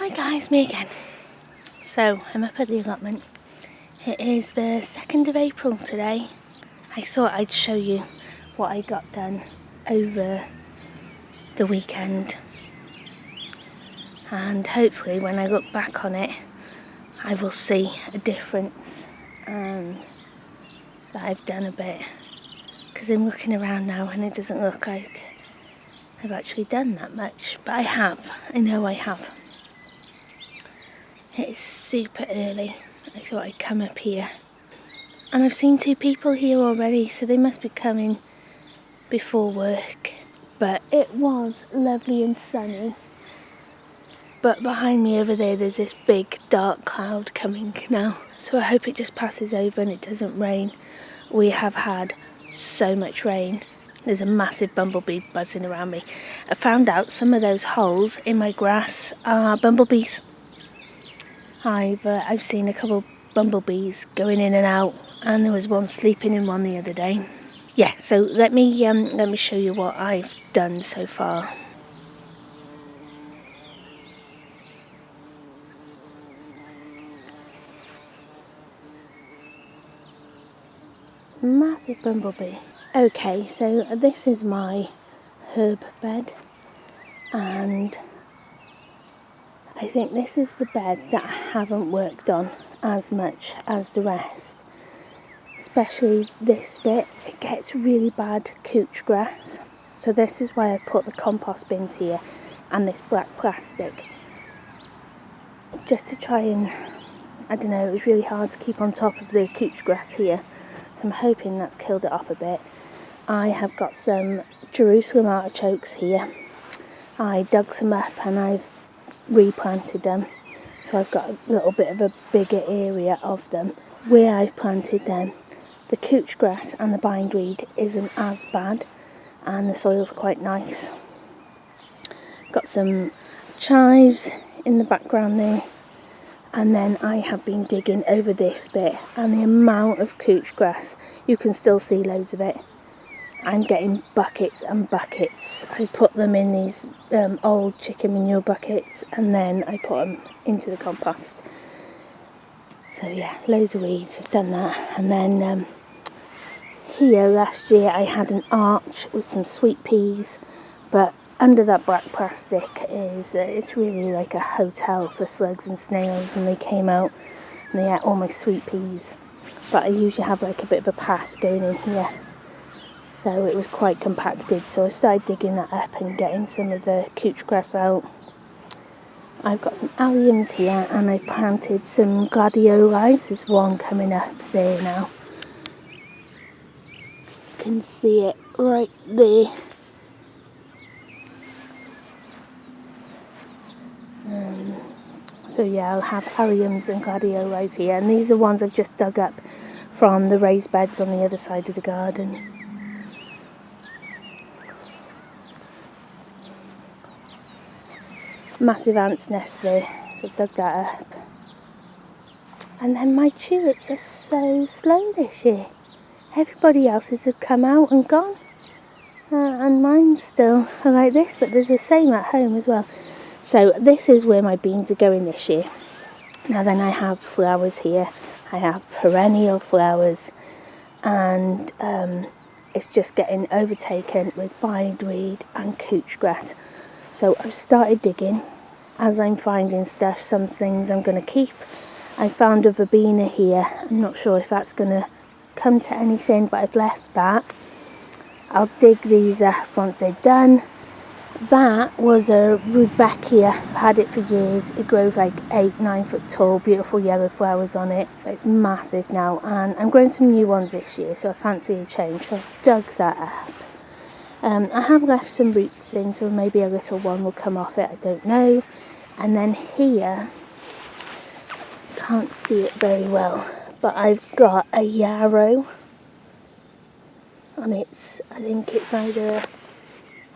Hi guys, me again. So I'm up at the allotment. It is the 2nd of April today. I thought I'd show you what I got done over the weekend, and hopefully when I look back on it I will see a difference and that I've done a bit, because I'm looking around now and it doesn't look like I've actually done that much, but I have. I know I have. It is super early. I thought I'd come up here. And I've seen 2 people here already, so they must be coming before work. But it was lovely and sunny. But behind me over there's this big dark cloud coming now. So I hope it just passes over and it doesn't rain. We have had so much rain. There's a massive bumblebee buzzing around me. I found out some of those holes in my grass are bumblebees. I've seen a couple of bumblebees going in and out, and there was one sleeping in one the other day. Yeah, so let me show you what I've done so far. Massive bumblebee. Okay, so this is my herb bed, and I think this is the bed that I haven't worked on as much as the rest. Especially this bit, it gets really bad couch grass. So this is why I put the compost bins here and this black plastic. Just to try and, I don't know, it was really hard to keep on top of the couch grass here. So I'm hoping that's killed it off a bit. I have got some Jerusalem artichokes here. I dug some up and I've replanted them, so I've got a little bit of a bigger area of them. Where I've planted them, the couch grass and the bindweed isn't as bad and the soil's quite nice. Got some chives in the background there, and then I have been digging over this bit, and the amount of couch grass, you can still see loads of it. I'm getting buckets and buckets. I put them in these old chicken manure buckets, and then I put them into the compost. So yeah, loads of weeds, I've done that. And then here last year I had an arch with some sweet peas, but under that black plastic is it's really like a hotel for slugs and snails, and they came out and they ate all my sweet peas. But I usually have like a bit of a path going in here, so it was quite compacted, so I started digging that up and getting some of the couch grass out. I've got some alliums here, and I've planted some gladioli. There's one coming up there now. You can see it right there. So yeah, I'll have alliums and gladiolis here, and these are ones I've just dug up from the raised beds on the other side of the garden. Massive ant's nest there, so I've dug that up. And then my tulips are so slow this year. Everybody else's have come out and gone, and mine still are like this, but there's the same at home as well. So this is where my beans are going this year. Now then, I have flowers here. I have perennial flowers, and it's just getting overtaken with bindweed and couch grass. So I've started digging. As I'm finding stuff, some things I'm going to keep. I found a verbena here. I'm not sure if that's going to come to anything, but I've left that. I'll dig these up once they're done. That was a rudbeckia. I've had it for years. It grows like 8-9 foot tall, beautiful yellow flowers on it. But it's massive now, and I'm growing some new ones this year, so I fancy a change. So I've dug that up. I have left some roots in, so maybe a little one will come off it, I don't know. And then here, can't see it very well, but I've got a yarrow. And I think it's either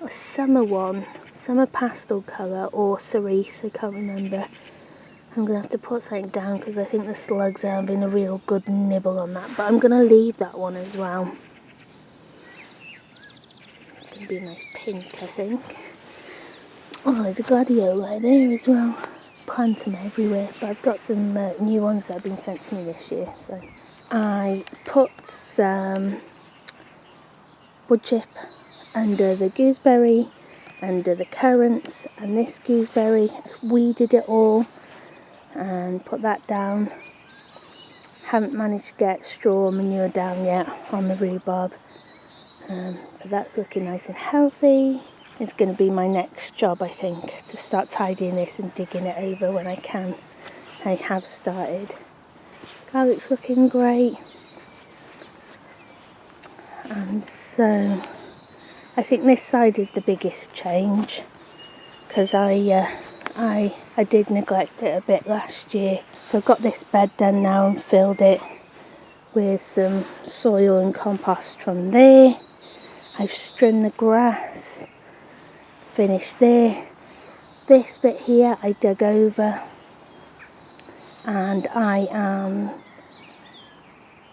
a summer pastel colour, or cerise, I can't remember. I'm going to have to put something down because I think the slugs are having a real good nibble on that, but I'm going to leave that one as well. It's going to be a nice pink, I think. Oh, there's a gladioli there as well. plant them everywhere, but I've got some new ones that have been sent to me this year. So I put some wood chip under the gooseberry, under the currants, and this gooseberry. Weeded it all and put that down. Haven't managed to get straw manure down yet on the rhubarb, but that's looking nice and healthy. It's going to be my next job, I think, to start tidying this and digging it over when I can. I have started. Garlic's looking great. And so I think this side is the biggest change, because I did neglect it a bit last year. So I've got this bed done now and filled it with some soil and compost from there. I've strewn the grass, finished there. This bit here I dug over, and I am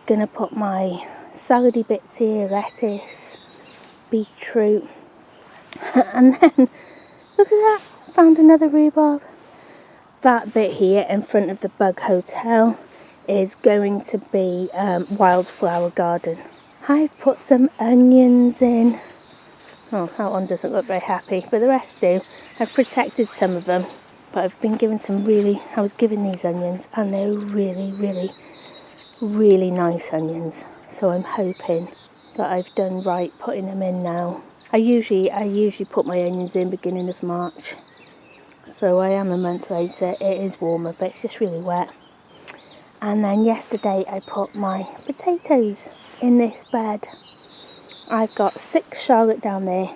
going to put my salady bits here, lettuce, beetroot, and then look at that, found another rhubarb. That bit here in front of the Bug Hotel is going to be wildflower garden. I've put some onions in. Oh, that one doesn't look very happy, but the rest do. I've protected some of them, but I've been given I was given these onions, and they're really, really, really nice onions. So I'm hoping that I've done right putting them in now. I usually put my onions in beginning of March. So I am a month later. It is warmer, but it's just really wet. And then yesterday I put my potatoes in this bed. I've got 6 Charlotte down there,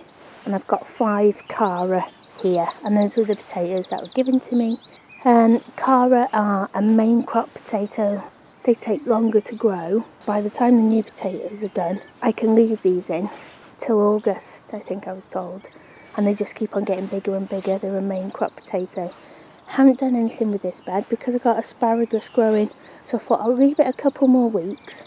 and I've got 5 Cara here, and those were the potatoes that were given to me. Cara are a main crop potato. They take longer to grow. By the time the new potatoes are done, I can leave these in till August, I think I was told, and they just keep on getting bigger and bigger. They're a main crop potato. Haven't done anything with this bed because I got asparagus growing, so I thought I'll leave it a couple more weeks,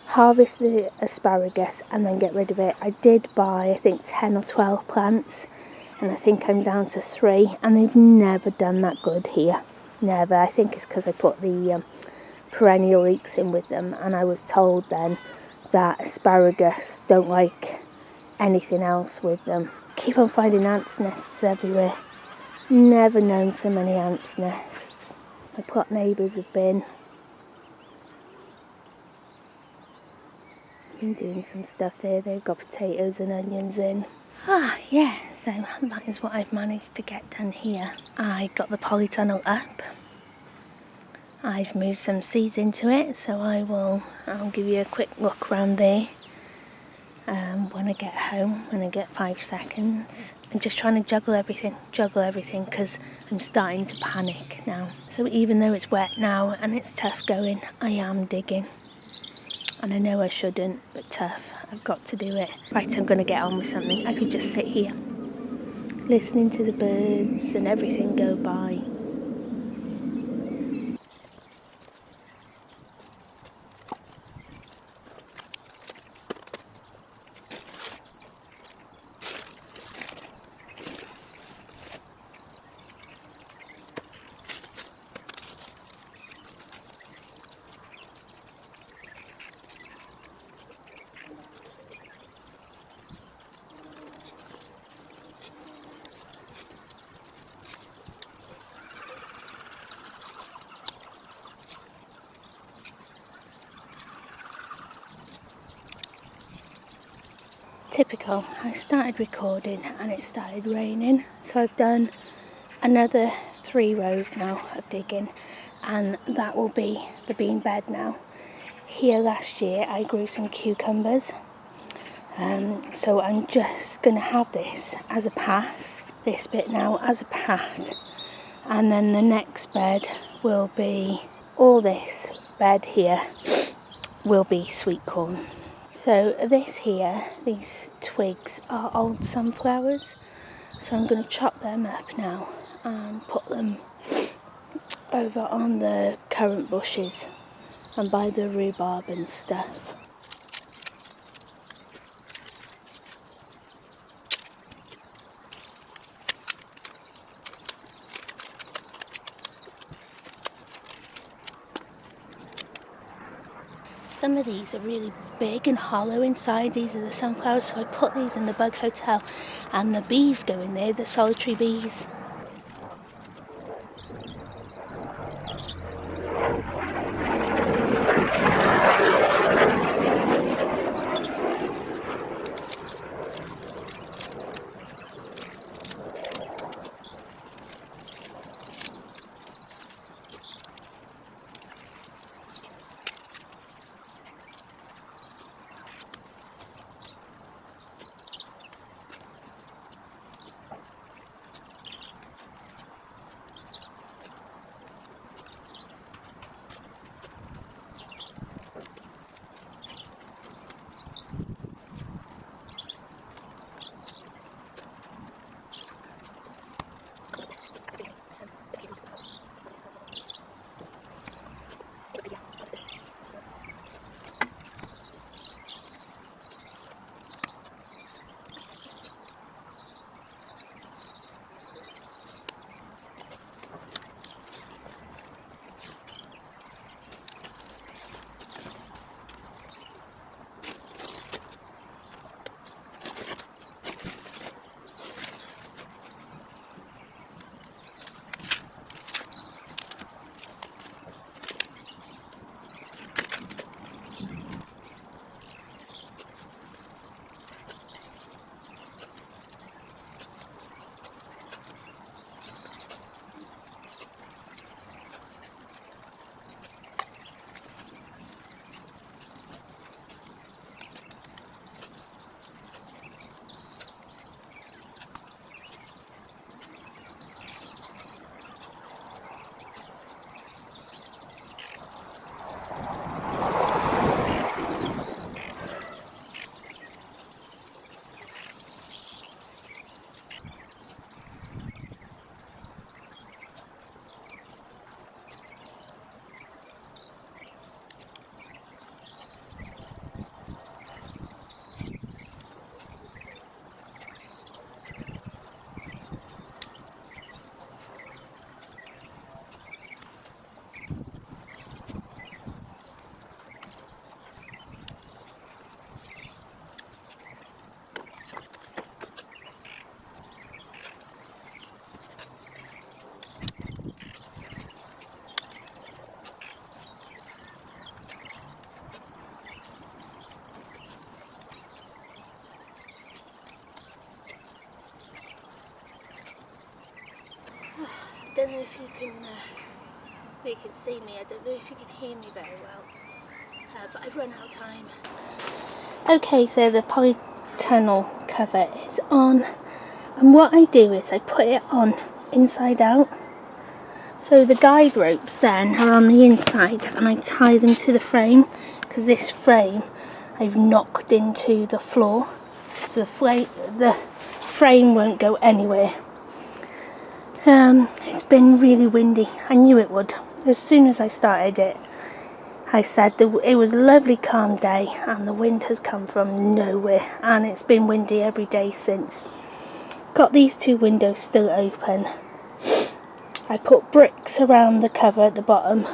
harvest the asparagus, and then get rid of it. I did buy, I think, 10 or 12 plants, and I think I'm down to 3, and they've never done that good here. Never. I think it's because I put the perennial leeks in with them, and I was told then that asparagus don't like anything else with them. Keep on finding ants' nests everywhere. Never known so many ants' nests. My plot neighbours have been doing some stuff there. They've got potatoes and onions in. Yeah, so that is what I've managed to get done here. I got the polytunnel up. I've moved some seeds into it, so I'll give you a quick look around there when I get home, when I get 5 seconds. I'm just trying to juggle everything, because I'm starting to panic now. So even though it's wet now and it's tough going, I am digging. And I know I shouldn't, but tough. I've got to do it. Right, I'm going to get on with something. I could just sit here, listening to the birds and everything go by. Typical. I started recording and it started raining, so I've done another 3 rows now of digging, and that will be the bean bed now. Here last year I grew some cucumbers, so I'm just going to have this as a path, this bit now as a path, and then the next bed will be, all this bed here will be sweet corn. So this here, these twigs are old sunflowers, so I'm going to chop them up now and put them over on the currant bushes and by the rhubarb and stuff. Some of these are really big and hollow inside. These are the sunflowers, so I put these in the bug hotel, and the bees go in there, the solitary bees. I don't know if you can see me, I don't know if you can hear me very well, but I've run out of time. Okay, so the polytunnel cover is on, and what I do is I put it on inside out. So the guide ropes then are on the inside, and I tie them to the frame, because this frame I've knocked into the floor, so the frame won't go anywhere. It's been really windy. I knew it would. As soon as I started it, I said it was a lovely calm day, and the wind has come from nowhere, and it's been windy every day since. Got these two windows still open. I put bricks around the cover at the bottom,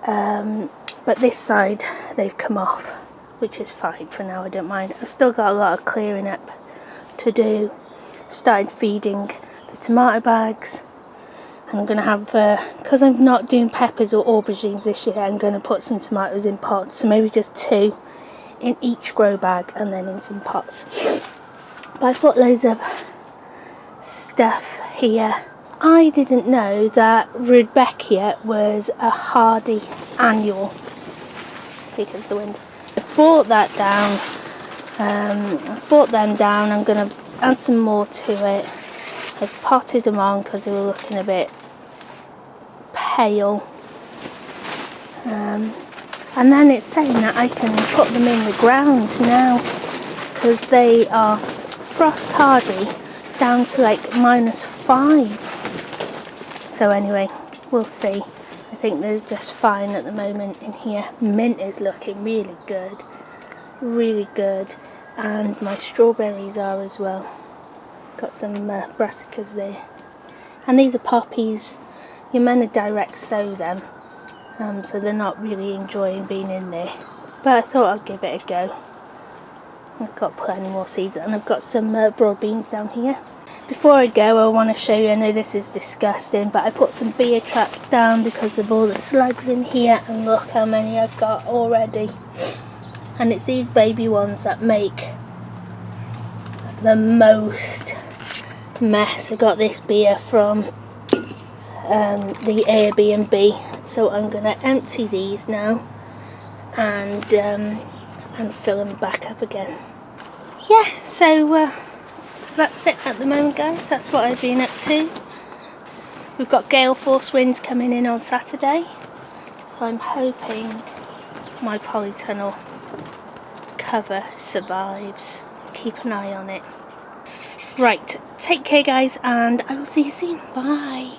but this side they've come off, which is fine for now. I don't mind. I've still got a lot of clearing up to do. Started feeding the tomato bags, and I'm going to have, because I'm not doing peppers or aubergines this year, I'm going to put some tomatoes in pots, so maybe just 2 in each grow bag and then in some pots. But I put loads of stuff here. I didn't know that Rudbeckia was a hardy annual, because of the wind. I brought that down, brought them down. I'm going to add some more to it. I potted them on because they were looking a bit pale, and then it's saying that I can put them in the ground now, because they are frost hardy down to like -5. So anyway, we'll see. I think they're just fine at the moment in here. Mint is looking really good, and my strawberries are as well. Got some brassicas there, and these are poppies. You're meant to direct sow them, so they're not really enjoying being in there. But I thought I'd give it a go. I've got plenty more seeds, and I've got some broad beans down here. Before I go, I want to show you, I know this is disgusting, but I put some beer traps down because of all the slugs in here, and look how many I've got already. And it's these baby ones that make the most mess. I got this beer from the Airbnb, so I'm going to empty these now and fill them back up again. Yeah, so that's it at the moment, guys. That's what I've been up to. We've got gale force winds coming in on Saturday, so I'm hoping my polytunnel cover survives. Keep an eye on it. Right, take care guys, and I will see you soon. Bye.